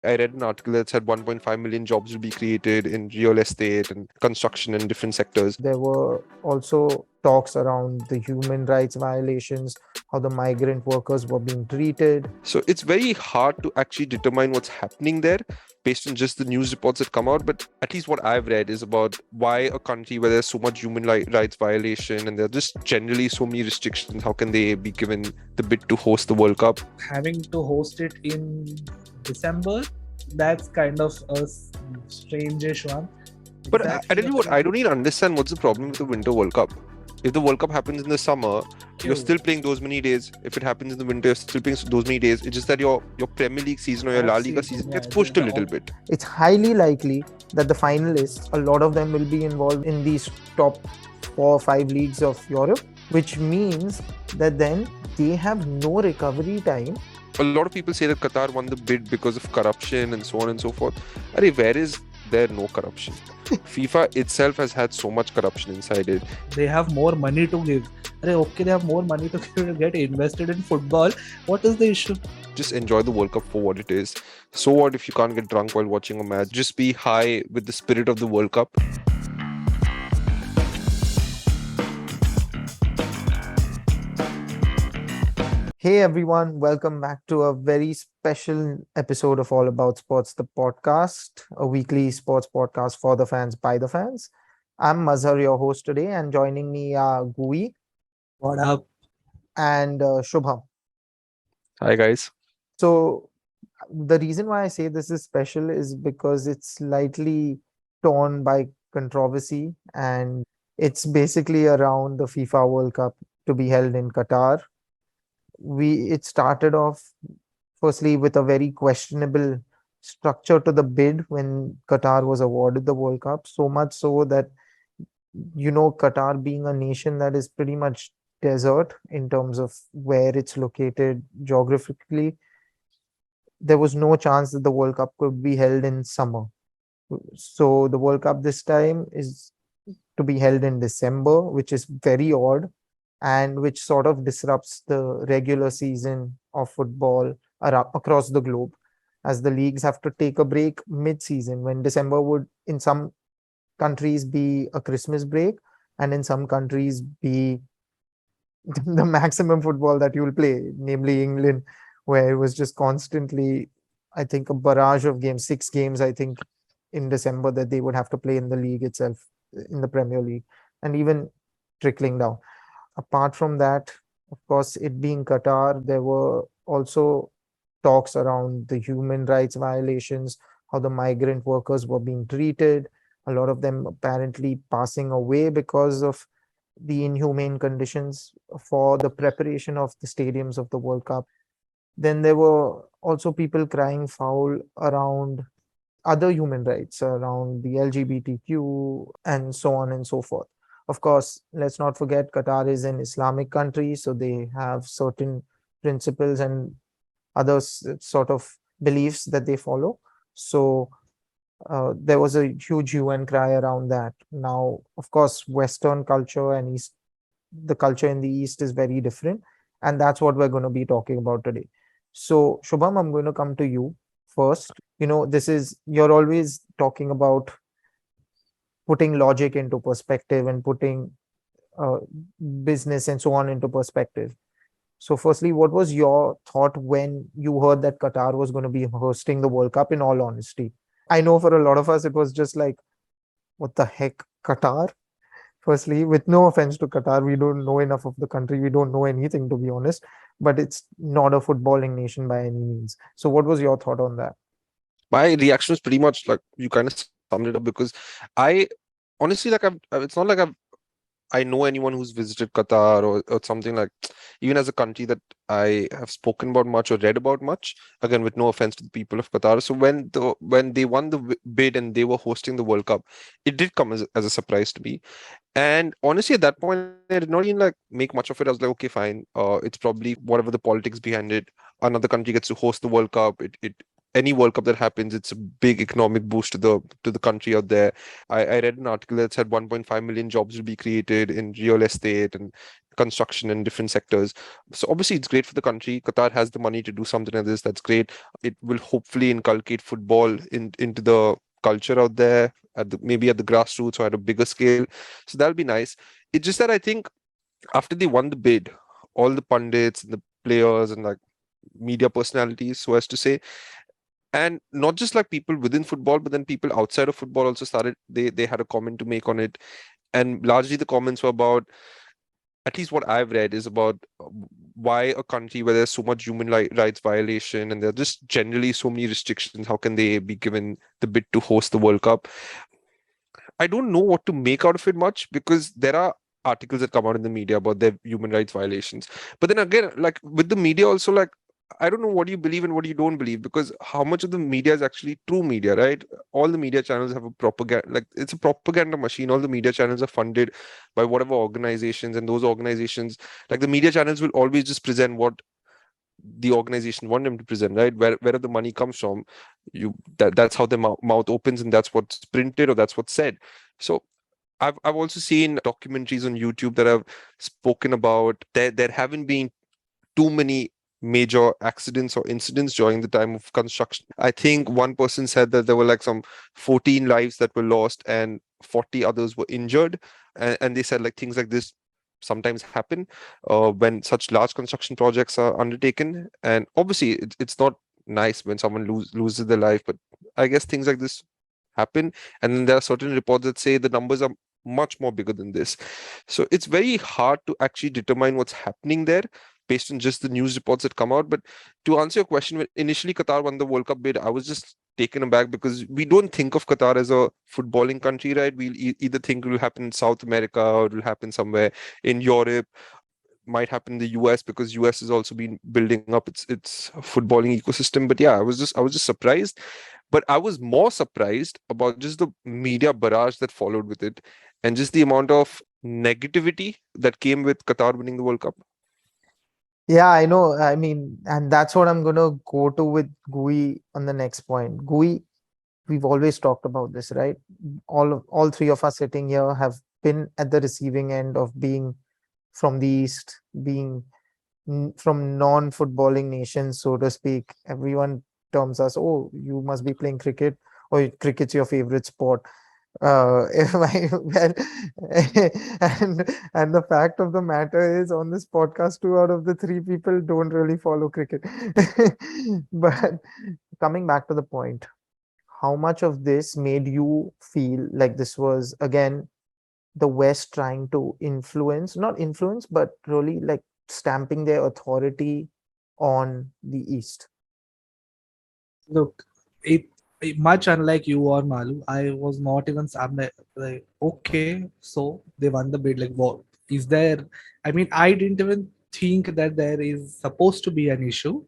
I read an article that said 1.5 million jobs will be created in real estate and construction and different sectors. There were also talks around the human rights violations, how the migrant workers were being treated. So it's very hard to actually determine what's happening there based on just the news reports that come out. But at least what I've read is about why a country where there's so much human rights violation and there are just generally so many restrictions, how can they be given the bid to host the World Cup? Having to host it in December, that's kind of a strange-ish one. But I tell you what, I don't even understand what's the problem with the Winter World Cup. If the World Cup happens in the summer, you're still playing those many days. If it happens in the winter, you're still playing those many days. It's just that your Premier League season or your La Liga season gets pushed a little bit. It's highly likely that the finalists, a lot of them will be involved in these top 4 or 5 leagues of Europe, which means that then they have no recovery time. A lot of people say that Qatar won the bid because of corruption and so on and so forth. Where is there no corruption? FIFA itself has had so much corruption inside it. They have more money to give. Okay, they have more money to give to get invested in football. What is the issue? Just enjoy the World Cup for what it is. So what if you can't get drunk while watching a match? Just be high with the spirit of the World Cup. Hey everyone, welcome back to a very special episode of All About Sports, the podcast, a weekly sports podcast for the fans, by the fans. I'm Mazhar, your host today, and joining me are Gui. What up? And Shubham. Hi guys. So the reason why I say this is special is because it's slightly torn by controversy, and it's basically around the FIFA World Cup to be held in Qatar. It started off firstly with a very questionable structure to the bid when Qatar was awarded the World Cup, so much so that Qatar being a nation that is pretty much desert in terms of where it's located geographically, there was no chance that the World Cup could be held in summer. So the World Cup this time is to be held in December, which is very odd, and which sort of disrupts the regular season of football across the globe, as the leagues have to take a break mid-season, when December would in some countries be a Christmas break and in some countries be the maximum football that you'll play, namely England, where it was just constantly, I think, a barrage of games, 6 games, I think, in December that they would have to play in the league itself, in the Premier League, and even trickling down. Apart from that, of course, it being Qatar, there were also talks around the human rights violations, how the migrant workers were being treated, a lot of them apparently passing away because of the inhumane conditions for the preparation of the stadiums of the World Cup. Then there were also people crying foul around other human rights, around the LGBTQ and so on and so forth. Of course, let's not forget Qatar is an Islamic country, so they have certain principles and other sort of beliefs that they follow. So there was a huge hue and cry around that. Now, of course, Western culture and the culture in the East is very different, and that's what we're going to be talking about today. So, Shubham, I'm going to come to you first. You're always talking about putting logic into perspective and putting business and so on into perspective. So firstly, what was your thought when you heard that Qatar was going to be hosting the World Cup, in all honesty? I know for a lot of us, it was just like, what the heck, Qatar? Firstly, with no offense to Qatar, we don't know enough of the country. We don't know anything, to be honest, but it's not a footballing nation by any means. So what was your thought on that? My reaction was pretty much like you kind of summed it up, because I honestly, it's not like I know anyone who's visited Qatar or something, like, even as a country that I have spoken about much or read about much, again, with no offense to the people of Qatar. So when they won the bid and they were hosting the World Cup, it did come as a surprise to me. And honestly, at that point, I did not even like make much of it. I was like, okay, fine. It's probably whatever the politics behind it. Another country gets to host the World Cup. It any World Cup that happens, it's a big economic boost to the country out there. I read an article that said 1.5 million jobs will be created in real estate and construction and different sectors. So obviously it's great for the country. Qatar has the money to do something like this. That's great. It will hopefully inculcate football into the culture out there maybe at the grassroots or at a bigger scale. So that'll be nice. It's just that I think after they won the bid, all the pundits and the players and like media personalities, so as to say, and not just like people within football, but then people outside of football also started. They had a comment to make on it, and largely the comments were about, at least what I've read, is about why a country where there's so much human rights violation and there are just generally so many restrictions, how can they be given the bid to host the World Cup? I don't know what to make out of it much, because there are articles that come out in the media about their human rights violations. But then again, like with the media also, like I don't know what you believe and what you don't believe, because how much of the media is actually true media, right? All the media channels have a propaganda, like it's a propaganda machine. All the media channels are funded by whatever organizations, and those organizations, like the media channels will always just present what the organization want them to present, right? Wherever the money comes from, that's how their mouth opens, and that's what's printed or that's what's said. So I've also seen documentaries on YouTube that have spoken about there haven't been too many major accidents or incidents during the time of construction. I think one person said that there were like some 14 lives that were lost and 40 others were injured, and they said like things like this sometimes happen when such large construction projects are undertaken. And obviously it's not nice when someone loses their life, but I guess things like this happen. And then there are certain reports that say the numbers are much more bigger than this. So it's very hard to actually determine what's happening there based on just the news reports that come out. But to answer your question, when initially Qatar won the World Cup bid, I was just taken aback, because we don't think of Qatar as a footballing country, right? We'll either think it will happen in South America or it will happen somewhere in Europe, might happen in the US, because US has also been building up its footballing ecosystem. But yeah, I was just surprised. But I was more surprised about just the media barrage that followed with it, and just the amount of negativity that came with Qatar winning the World Cup. Yeah, I know. I mean, and that's what I'm gonna go to with GUI on the next point. GUI, we've always talked about this, right? All three of us sitting here have been at the receiving end of being from the East, being from non-footballing nations, so to speak. Everyone terms us, oh, you must be playing cricket, or cricket's your favorite sport. If I well, and the fact of the matter is, on this podcast, 2 out of the 3 people don't really follow cricket. But coming back to the point, how much of this made you feel like this was again the West trying to not influence, but really like stamping their authority on the East? Look, much unlike you or Malu, I was not even. I'm like, okay, so they won the bid. Like, what is there? I mean, I didn't even think that there is supposed to be an issue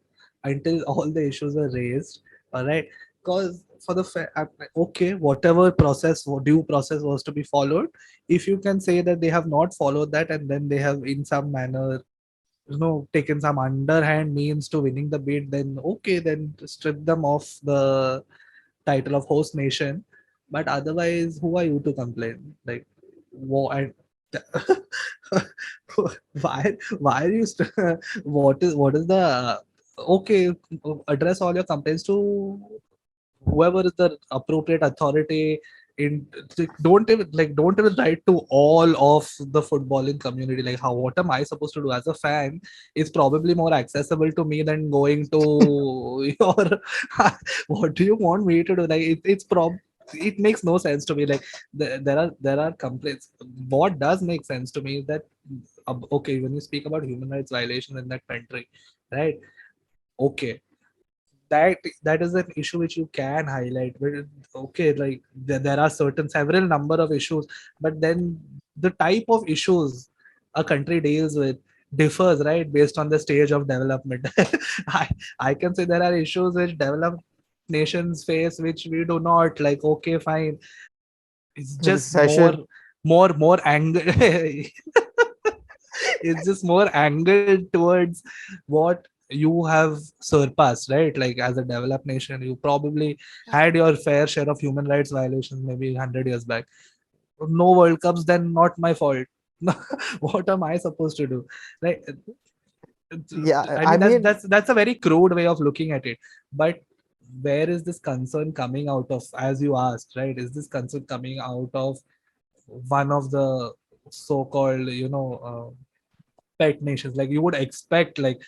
until all the issues were raised. All right, because for I'm like, okay, whatever process, due process was to be followed. If you can say that they have not followed that, and then they have in some manner taken some underhand means to winning the bid, then okay, then strip them off the title of host nation. But otherwise, who are you to complain? Like, and why are you what is the okay, address all your complaints to whoever is the appropriate authority. In don't even write to all of the footballing community. Like, how, what am I supposed to do as a fan is probably more accessible to me than going to your what do you want me to do? Like, it makes no sense to me. Like, there are complaints. What does make sense to me is that okay, when you speak about human rights violation in that country, right? Okay, that is an issue which you can highlight. But okay, like there are several number of issues, but then the type of issues a country deals with differs, right, based on the stage of development. i I can say there are issues which developed nations face which we do not. Like, okay, fine, it's just Recession. more anger. It's just more angled towards what you have surpassed, right? Like, as a developed nation, you probably had your fair share of human rights violations maybe 100 years back. No World Cups, then not my fault. What am I supposed to do? Like, Yeah, I I mean, mean, that's a very crude way of looking at it. But where is this concern coming out of, as you asked, right? Is this concern coming out of one of the so-called, pet nations? Like you would expect, like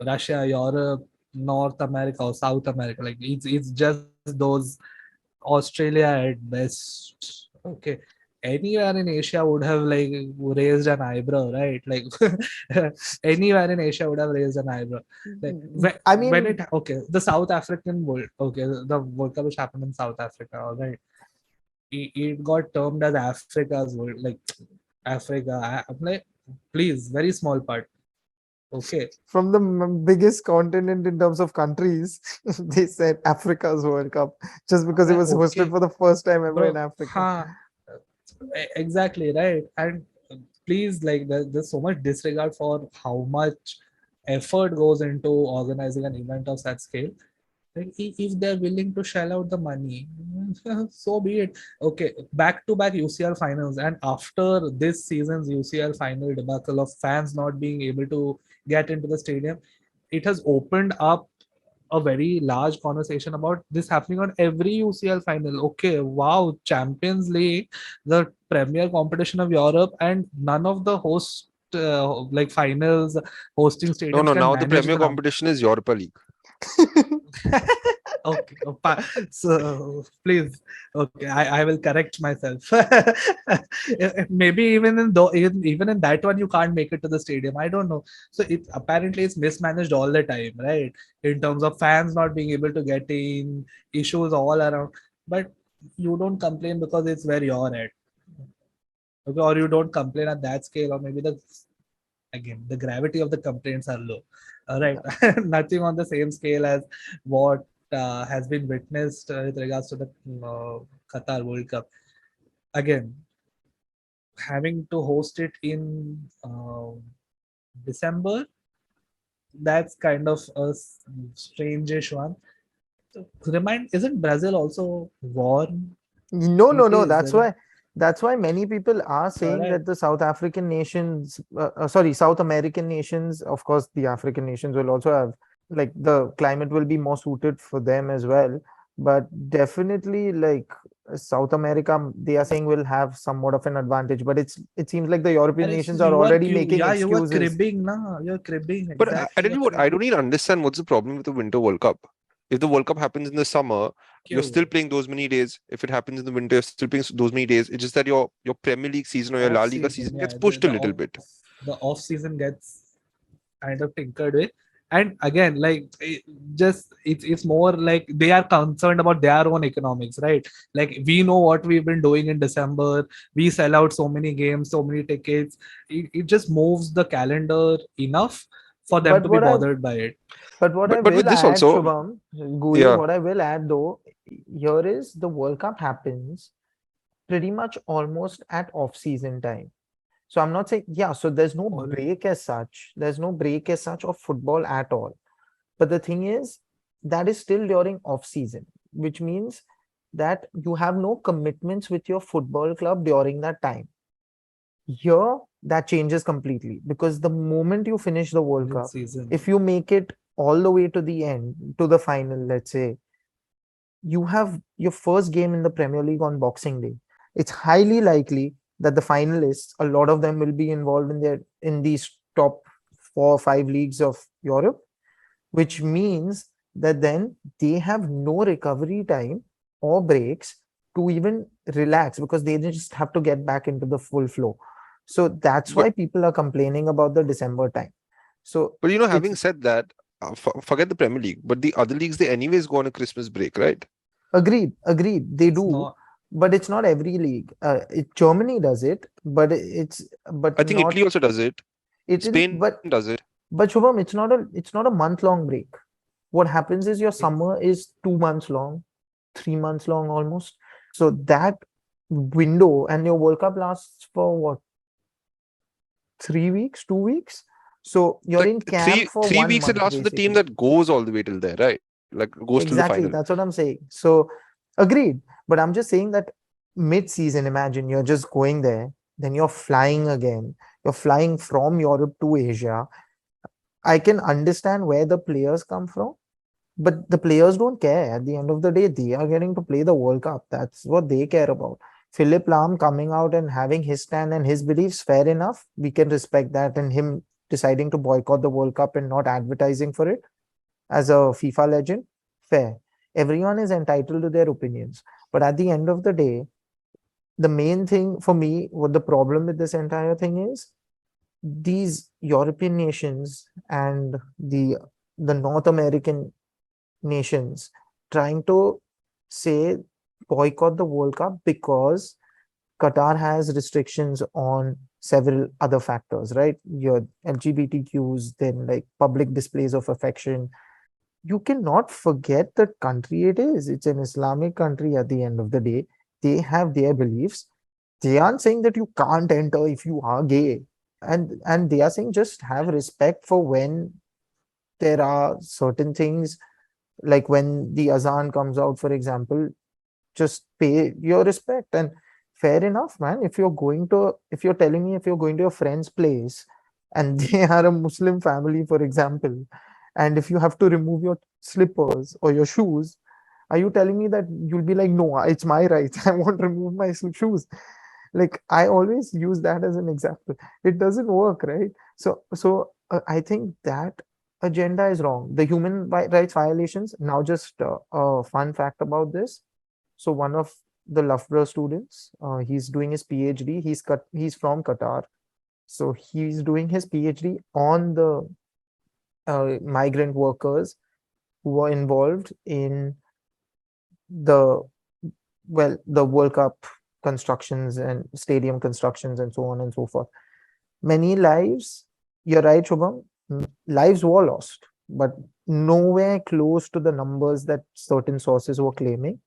Russia, Europe, North America, or South America. Like it's just those, Australia at best. Okay. Anywhere in Asia would have like raised an eyebrow, right? Like anywhere in Asia would have raised an eyebrow. Like I when mean, it, okay, the South African World, okay, the World Cup which happened in South Africa, all right. It got termed as Africa's world, like Africa. I'm like, please, very small part. Okay. from the biggest continent in terms of countries, they said Africa's World Cup just because it was hosted Okay, for the first time ever in bro. Africa. Huh. Exactly, right. And please, like, there's so much disregard for how much effort goes into organizing an event of such scale. Like, if they're willing to shell out the money, so be it. Okay, back to back UCL finals, and after this season's UCL final debacle of fans not being able to get into the stadium, it has opened up a very large conversation about this happening on every UCL final. Okay, wow, Champions League, the premier competition of Europe, and none of the host, like finals hosting No, stadiums no. can Now the manage premier the number. competition is Europa League. Okay, so please, okay, I will correct myself. Maybe even in though even in that one you can't make it to the stadium. I don't know. So it apparently it's mismanaged all the time, right? In terms of fans not being able to get in, issues all around. But you don't complain because it's where you're at, okay? Or you don't complain at that scale, or maybe the gravity of the complaints are low. All right, nothing on the same scale as what has been witnessed with regards to the Qatar World Cup. Again, having to host it in December, that's kind of a strangish one. So, remind, isn't Brazil also warm? No, It no, no. is. That's why many people are All saying right. that the South African nations, sorry, South American nations, of course, the African nations will also have, like, the climate will be more suited for them as well. But definitely, like, South America, they are saying will have somewhat of an advantage. But it seems like the European And it's nations are already making yeah, you were excuses. cribbing, nah, you're cribbing, But I exactly, tell you're you what, I cribbing. don't even understand what's the problem with the Winter World Cup. If the World Cup happens in the summer, you're still playing those many days. If it happens in the winter, you're still playing those many days. It's just that your Premier League season or your La Off Liga season, season yeah, gets pushed a little bit. the off season gets kind of tinkered with. And again, like just it's more like they are concerned about their own economics, right? Like we know what we've been doing in December. We sell out so many games, so many tickets. It just moves the calendar enough for them But to be what I bothered by it. but what I But with will this add, also, Shubham, Gui, yeah. what I will add though, here is the World Cup happens pretty much almost at off-season time. So I'm not saying, yeah, so there's no All break as such. There's no break as such of football at all. But the thing is, that is still during off-season, which means that you have no commitments with your football club during that time. Here, that changes completely because the moment you finish the World mid Cup, season. if you make it all the way to the end, to the final, let's say, you have your first game in the Premier League on Boxing Day. It's highly likely that the finalists, a lot of them will be involved in these top 4 or 5 leagues of Europe, which means that then they have no recovery time or breaks to even relax because they just have to get back into the full flow. So that's But why people are complaining about the December time. So but it's having said that, forget the Premier League. But the other leagues, they anyways go on a Christmas break, right? agreed, they It's do, not. but it's not every league. Germany does it, but I think not Italy also does it. it is Spain does it. but Shubham, it's not a month-long break. What happens is your summer is 2 months long, 3 months long almost. So that window and your World Cup lasts for what, 3 weeks, 2 weeks? So It's you're like in camp three for three one weeks it month lasts for the team basically. that goes all the way till there, right? Like goes till the Exactly, final. that's what I'm saying. So agreed. But I'm just saying that mid-season, imagine you're just going there. then you're flying again. You're flying from Europe to Asia. I can understand where the players come from, but the players don't care. At the end of the day, they are getting to play the World Cup. That's what they care about. Philip Lahm coming out and having his stand and his beliefs, fair enough. We can respect that. And him deciding to boycott the World Cup and not advertising for it as a FIFA legend, fair. Everyone is entitled to their opinions. But at the end of the day, the main thing for me, what the problem with this entire thing is, these European nations and the North American nations trying to say boycott the World Cup because Qatar has restrictions on several other factors, right? Your LGBTQs, then like public displays of affection. You cannot forget the country it is. It's an Islamic country at the end of the day. They have their beliefs. They aren't saying that you can't enter if you are gay. And they are saying just have respect for when there are certain things, like when the azan comes out, for example, just pay your respect. And fair enough, man. If you're telling me if you're going to your friend's place and they are a Muslim family, for example, and if you have to remove your slippers or your shoes, are you telling me that you'll be like, no, it's my right, I won't remove my shoes? Like, I always use that as an example. It doesn't work, right? So I think that agenda is wrong. The human rights violations. Now, just a fun fact about this. So one of the Loughborough students, he's doing his PhD. He's from Qatar. So he's doing his PhD on the migrant workers who were involved in the the World Cup constructions and stadium constructions and so on and so forth. Many lives, you're right, Shubham, lives were lost, but nowhere close to the numbers that certain sources were claiming.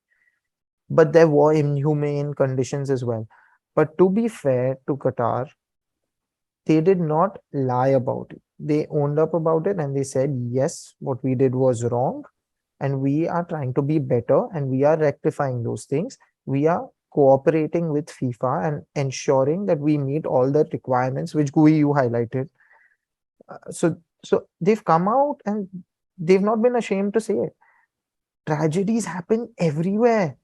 But there were inhumane conditions as well. But to be fair to Qatar, they did not lie about it. They owned up about it and they said, yes, what we did was wrong. And we are trying to be better and we are rectifying those things. We are cooperating with FIFA and ensuring that we meet all the requirements, which Gui, you highlighted. So they've come out and they've not been ashamed to say it. Tragedies happen everywhere.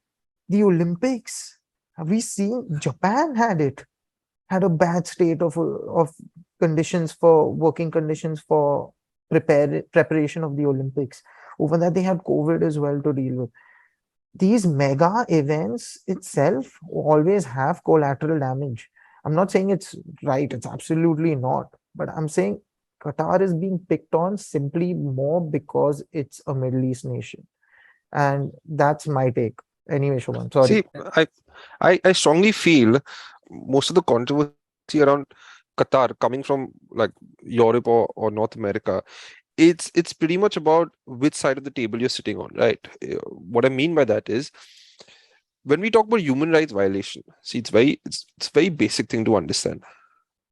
The Olympics, have we seen Japan had a bad state of conditions for working conditions for preparation of the Olympics. Over that, they had COVID as well to deal with. These mega events itself always have collateral damage. I'm not saying it's right, it's absolutely not. But I'm saying Qatar is being picked on simply more because it's a Middle East nation. And that's my take. Anyway, Shubham, sorry. See, I strongly feel most of the controversy around Qatar coming from like Europe or North America, it's pretty much about which side of the table you're sitting on, right? What I mean by that is when we talk about human rights violation, see, it's very basic thing to understand.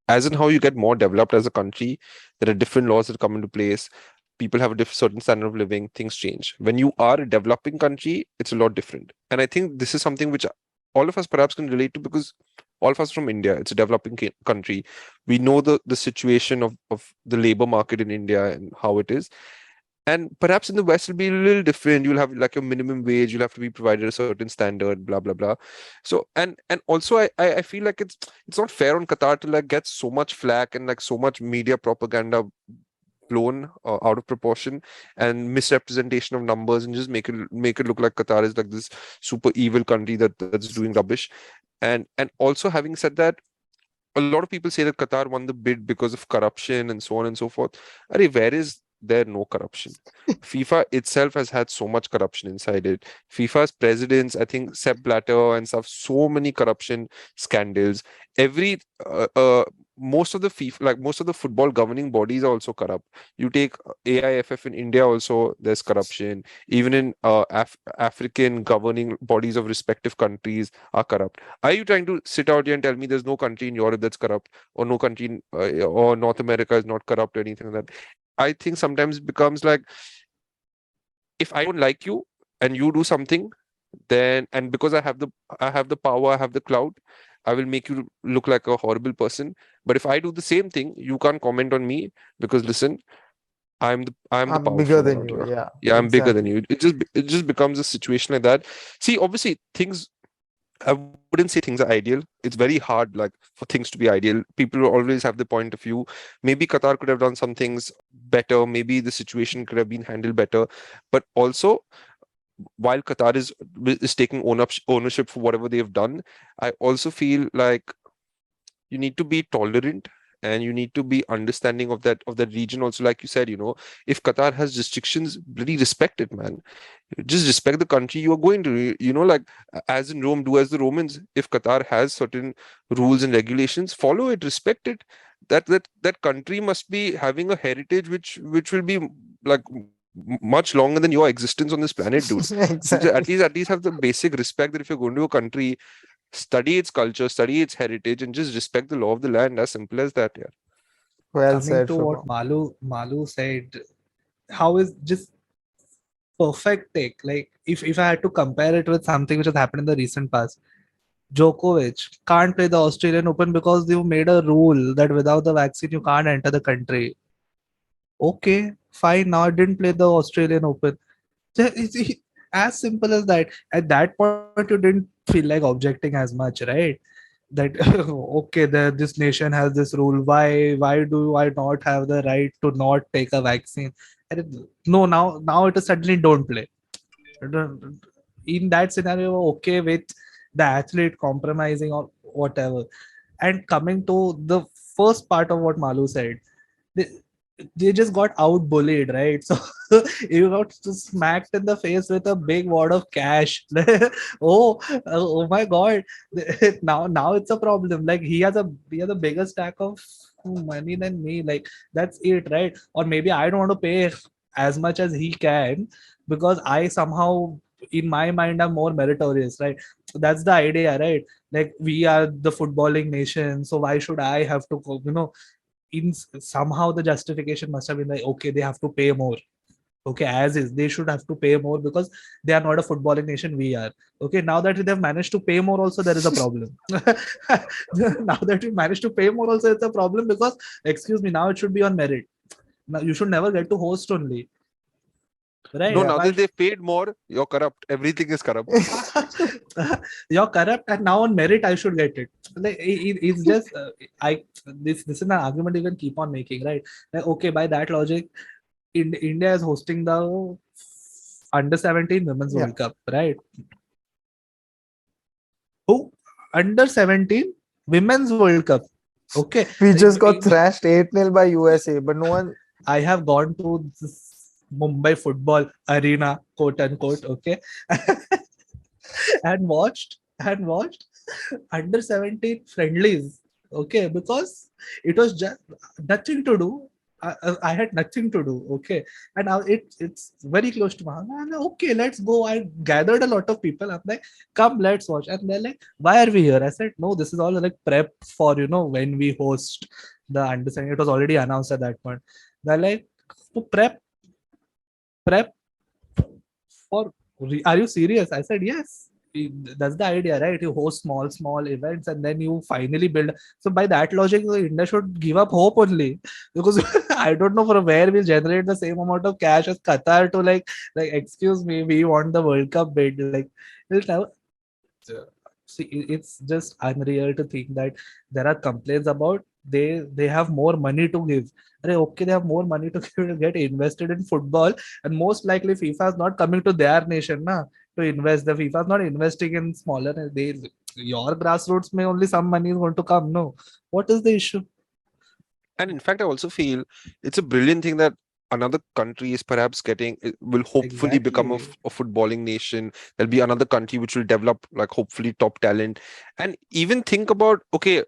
As in how you get more developed as a country, there are different laws that come into place. People have a certain standard of living, things change. When you are a developing country, it's a lot different. And I think this is something which all of us perhaps can relate to because all of us from India, it's a developing country. We know the situation of the labor market in India and how it is. And perhaps in the West, it'll be a little different. You'll have like a minimum wage. You'll have to be provided a certain standard, blah blah blah. So and also, I feel like it's not fair on Qatar to like get so much flack and like so much media propaganda blown out of proportion and misrepresentation of numbers and just make it look like Qatar is like this super evil country that's doing rubbish. And also having said that, a lot of people say that Qatar won the bid because of corruption and so on and so forth. Arey, where is there no corruption? FIFA itself has had so much corruption inside it. FIFA's presidents, I think Sepp Blatter and stuff, so many corruption scandals. Every most of the FIFA, like most of the football governing bodies are also corrupt. You take AIFF in India, also there's corruption. Even in African governing bodies of respective countries are corrupt. Are you trying to sit out here and tell me there's no country in Europe that's corrupt, or no country in, or North America is not corrupt or anything like that? I think sometimes it becomes like, if I don't like you and you do something, then, and because I have the power, I have the clout, I will make you look like a horrible person. But if I do the same thing, you can't comment on me because listen, I'm the I'm bigger powerful one than out you. here. Yeah, Yeah, I'm bigger than exactly. you. It just becomes a situation like that. See, obviously things, I wouldn't say things are ideal. It's very hard, like, for things to be ideal. People will always have the point of view. Maybe Qatar could have done some things better. Maybe the situation could have been handled better. But also, while Qatar is taking ownership for whatever they've done, I also feel like you need to be tolerant and you need to be understanding of that region also. Like you said, if Qatar has restrictions, really respect it, man. Just respect the country you are going to. Like, as in Rome, do as the Romans. If Qatar has certain rules and regulations, follow it, respect it. That country must be having a heritage which will be like much longer than your existence on this planet, dude. So Exactly. at least have the basic respect that if you're going to a country, study its culture, study its heritage, and just respect the law of the land. As simple as that, yeah. Well Coming said, to what Shubham. Malu said, how is just perfect take. Like if I had to compare it with something which has happened in the recent past, Djokovic can't play the Australian Open because they made a rule that without the vaccine you can't enter the country. Okay, fine. Now I didn't play the Australian Open. It's as simple as that. At that point, you didn't feel like objecting as much, right? That okay, this nation has this rule. Why do I not have the right to not take a vaccine? No, now it is suddenly don't play. In that scenario, okay with the athlete compromising or whatever. And coming to the first part of what Malu said, they, they just got out bullied, right? So you got smacked in the face with a big wad of cash. Oh my god. Now it's a problem. Like he has a bigger stack of money than me. Like that's it, right? Or maybe I don't want to pay as much as he can because I somehow in my mind I'm more meritorious, right? That's the idea, right? Like we are the footballing nation, so why should I have to in somehow the justification must have been like, okay, they have to pay more. Okay, as is they should have to pay more because they are not a footballing nation, we are. Okay, now that they've managed to pay more also there is a problem. Now that we managed to pay more also it's a problem because excuse me, now it should be on merit. Now you should never get to host only, right? No, Yeah. now Why that they've paid more, you're corrupt. Everything is corrupt. you're corrupt and now on merit I should get it. Like it's just I this is an argument you can keep on making, right? Like okay, by that logic, India is hosting the under 17 women's Yeah. world cup, right? Who under 17 women's world cup? Okay, We just got thrashed 8-0 by USA, but no one. I have gone to this Mumbai football arena, quote unquote, okay, and watched under 17 friendlies, okay, because it was just nothing to do. I had nothing to do, okay, and now it's very close to my house. I'm like, okay, let's go. I gathered a lot of people. I'm like, come, let's watch. And they're like, why are we here? I said, no, this is all like prep for when we host the under 17. It was already announced at that point. They're like, to prep for. Are you serious? I said, yes. That's the idea, right? You host small events and then you finally build. So by that logic, India should give up hope only because I don't know from where we'll generate the same amount of cash as Qatar to like excuse me, we want the World Cup bid. Like it'll never. See, it's just unreal to think that there are complaints about they have more money to give. Okay, they have more money to give to get invested in football, and most likely FIFA is not coming to their nation na, to invest. The FIFA is not investing in smaller. Your grassroots may only some money is going to come. No, what is the issue? And in fact, I also feel it's a brilliant thing that another country is perhaps will hopefully become Exactly. a footballing nation. There'll be another country which will develop, like, hopefully top talent. And even think about, okay,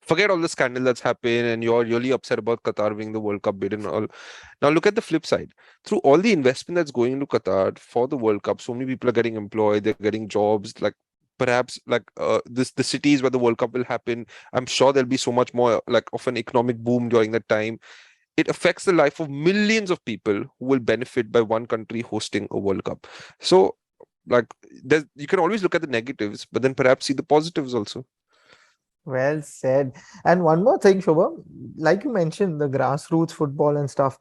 forget all the scandal that's happened and you're really upset about Qatar winning the World Cup bid and all. Now look at the flip side. Through all the investment that's going into Qatar for the World Cup, so many people are getting employed, they're getting jobs, like perhaps like the cities where the World Cup will happen. I'm sure there'll be so much more like of an economic boom during that time. It affects the life of millions of people who will benefit by one country hosting a World Cup. So, like, you can always look at the negatives, but then perhaps see the positives also. Well said. And one more thing, Shobha, like you mentioned, the grassroots football and stuff,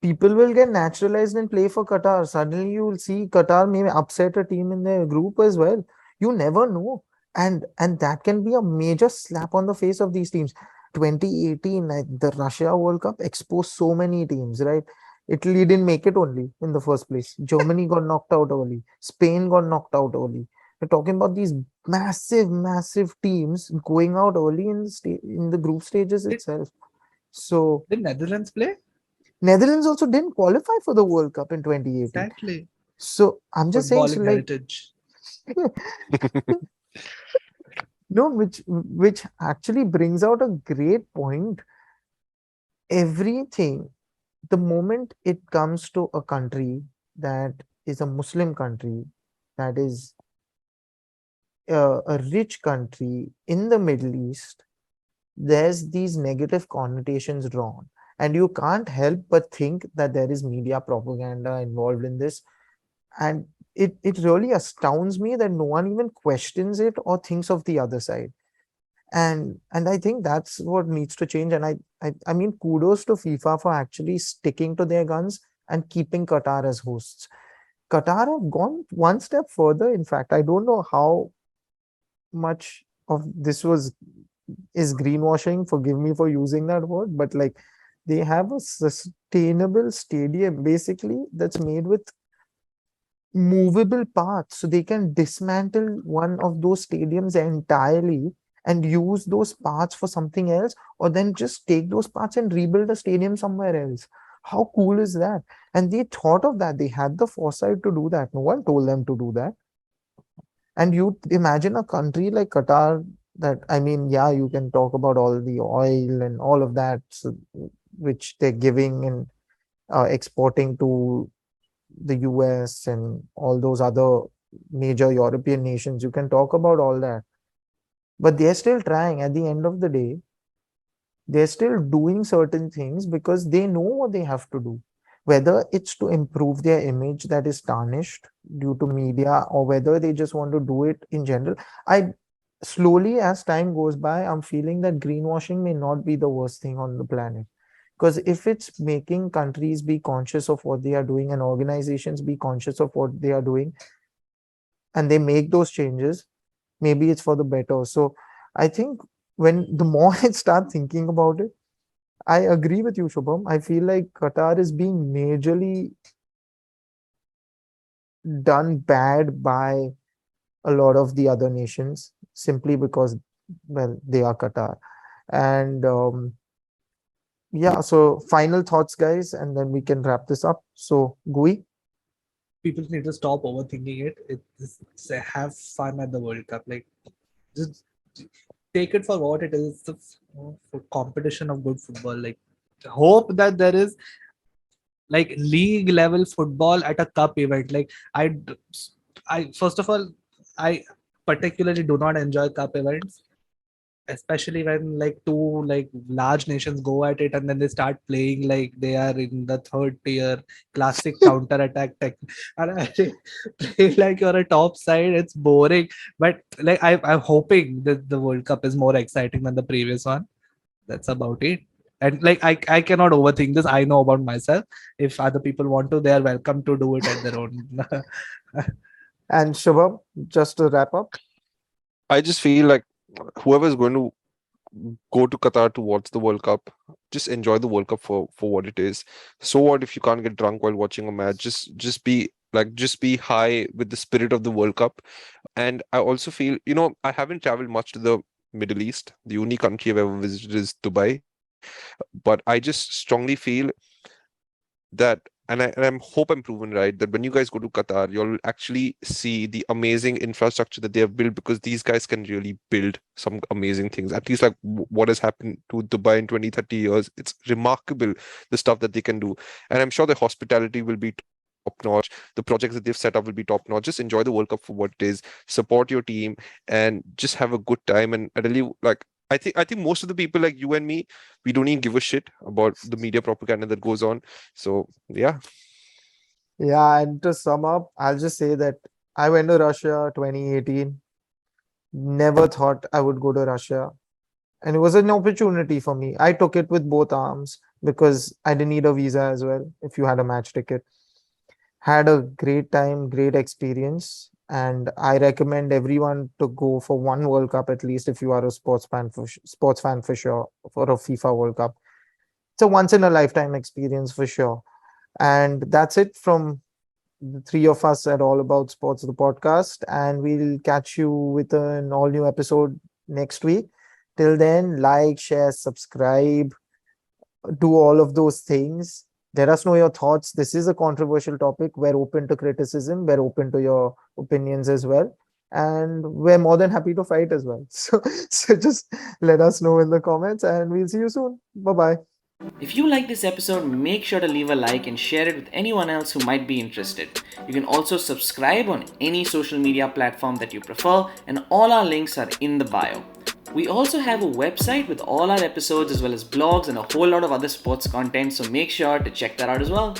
people will get naturalized and play for Qatar. Suddenly you will see Qatar may upset a team in their group as well. You never know. And that can be a major slap on the face of these teams. 2018, the Russia World Cup exposed so many teams, right? Italy didn't make it only in the first place. Germany got knocked out early. Spain got knocked out early. We're talking about these massive, massive teams going out early in the in the group stages Did, itself. So did Netherlands play? Netherlands also didn't qualify for the World Cup in 2018. Exactly. So I'm just saying, so Footballing like, heritage. no, which actually brings out a great point. Everything, the moment it comes to a country that is a Muslim country, that is a rich country in the Middle East, there's these negative connotations drawn. And you can't help but think that there is media propaganda involved in this. And it really astounds me that no one even questions it or thinks of the other side. And I think that's what needs to change. And I mean, kudos to FIFA for actually sticking to their guns and keeping Qatar as hosts. Qatar have gone one step further. In fact, I don't know how much of this was is greenwashing. Forgive me for using that word, but like they have a sustainable stadium basically that's made with movable parts, so they can dismantle one of those stadiums entirely and use those parts for something else, or then just take those parts and rebuild a stadium somewhere else. How cool is that? And they thought of that. They had the foresight to do that. No one told them to do that. And you imagine a country like Qatar that, I mean, yeah, you can talk about all the oil and all of that, so, which they're giving and exporting to the US and all those other major European nations. You can talk about all that. But they're still trying. At the end of the day, they're still doing certain things because they know what they have to do. Whether it's to improve their image that is tarnished due to media, or whether they just want to do it in general. I slowly, as time goes by, I'm feeling that greenwashing may not be the worst thing on the planet. Because if it's making countries be conscious of what they are doing and organizations be conscious of what they are doing, and they make those changes, maybe it's for the better. So I think when the more I start thinking about it, I agree with you, Shubham. I feel like Qatar is being majorly done bad by a lot of the other nations simply because, well, they are Qatar. And yeah, so final thoughts, guys, and then we can wrap this up. So, Gui, People need to stop overthinking it. It's have fun at the World Cup. Like, just take it for what it is. It's a competition of good football. Like, hope that there is like league level football at a cup event. Like, I first of all, I particularly do not enjoy cup events, especially when like two like large nations go at it and then they start playing like they are in the third tier classic counter attack tech. And I play like you're a top side. It's boring, but like I'm hoping that the World Cup is more exciting than the previous one. That's about it. And like I cannot overthink this. I know about myself. If other people want to, they are welcome to do it at their own. and Shubham, just to wrap up. I just feel like whoever is going to go to Qatar to watch the World Cup, just enjoy the World Cup for what it is. So what if you can't get drunk while watching a match? Just be high with the spirit of the World Cup. And I also feel, I haven't traveled much to the Middle East. The only country I've ever visited is Dubai. But I just strongly feel that, and I hope I'm proven right, that when you guys go to Qatar, you'll actually see the amazing infrastructure that they have built, because these guys can really build some amazing things. At least like what has happened to Dubai in 20, 30 years. It's remarkable the stuff that they can do. And I'm sure the hospitality will be top notch. The projects that they've set up will be top notch. Just enjoy the World Cup for what it is, support your team, and just have a good time. And I really like I think most of the people like you and me, we don't even give a shit about the media propaganda that goes on. So yeah. Yeah, and to sum up, I'll just say that I went to Russia 2018. Never thought I would go to Russia. And it was an opportunity for me. I took it with both arms because I didn't need a visa as well if you had a match ticket. Had a great time, great experience, and I recommend everyone to go for one World Cup at least if you are a sports fan for sure, for a FIFA World Cup. It's a once in a lifetime experience for sure. And that's it from the three of us at All About Sports, the podcast. And we'll catch you with an all new episode next week. Till then, like, share, subscribe, do all of those things. Let us know your thoughts. This is a controversial topic. We're open to criticism. We're open to your opinions as well. And we're more than happy to fight as well. So just let us know in the comments and we'll see you soon. Bye bye. If you like this episode, make sure to leave a like and share it with anyone else who might be interested. You can also subscribe on any social media platform that you prefer, and all our links are in the bio. We also have a website with all our episodes as well as blogs and a whole lot of other sports content, so make sure to check that out as well.